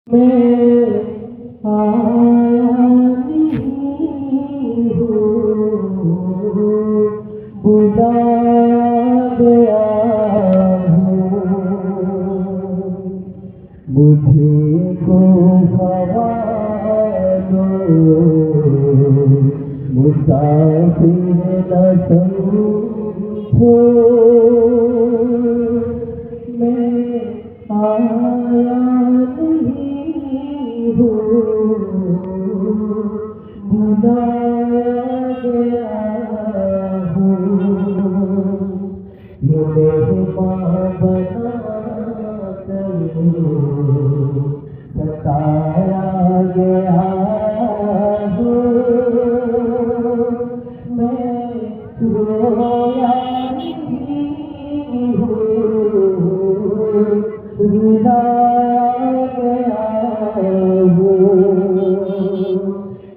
मैं आया नहीं हूँ, बुलाया गया हूँ। मुझे को हवा दो, मुसाफिर न समझो। मैं आया नहीं हूँ, बुलाया गया हूँ। ये मेहमान बना कर सताया गया हूँ। मैं रोया नहीं हूँ, रुलाया गया हूँ।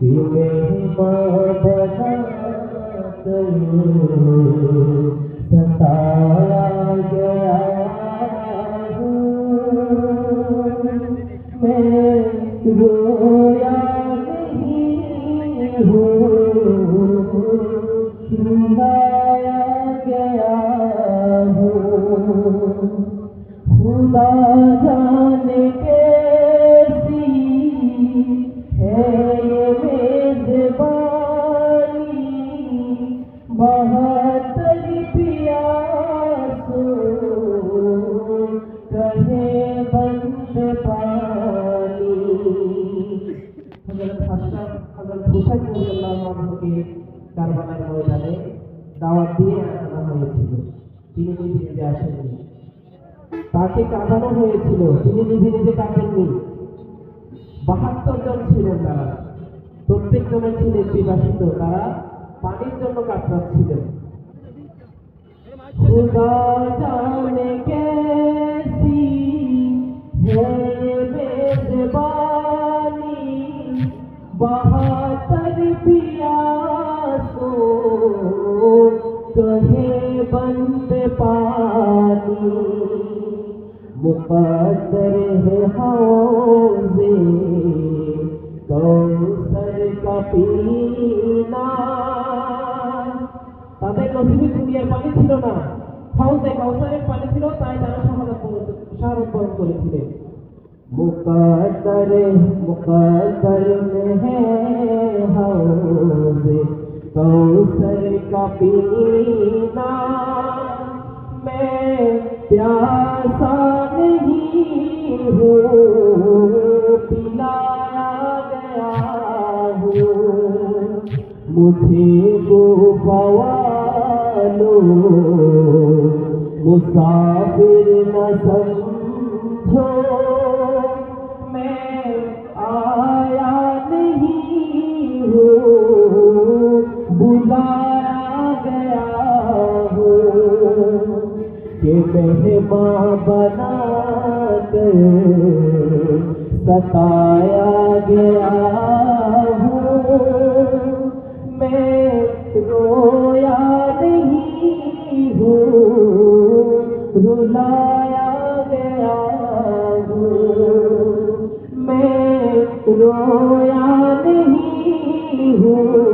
ये मेहमान बना कर सताया गया हूँ। मैं रोया नहीं हूँ, रुलाया गया हूँ। खुदा जाने कैसी है ये मेज़बानी, बहत्तर प्यासों कहे बंद पानी। हज़रत हुसैन রাদিয়াল্লাহু আনহুকে কারবালার ময়দানে দাওয়াত দিয়ে আনা হয়েছিল। তিনি নিজে আসেননি, তাকে কাঁদানো হয়েছিল, তিনি নিজে কাঁদেননি। ৭২ জন ছিলেন তারা, প্রত্যেকজনে ছিলেন বিবাসিত, তারা পানির জন্য কাতরাচ্ছিলেন। खुदा जाने कैसी है मेज़बानी, ৭২ प्यासों कहे बंद पानी। मुक़द्दर है हौज़े कौसर का पीना। তাদের নসিবে দুনিয়ার পানি ছিল না, হাউজে কাউসারের পানি ছিল, তাই তারা শাহাদাত বরণ করেছিলেন। मुक़द्दर में है हौज़े कौसर का पीना। मैं प्यासा नहीं हूँ, पिलाया गया हूँ। मुझे को पवालो, मुसाफिर न समझो। मैं आया नहीं हूँ, बुलाया गया हूँ। कि मेहमान बना कर सताया गया हूँ। मैं रोया नहीं हूँ, रुलाया गया हूँ। मैं रोया नहीं हूँ,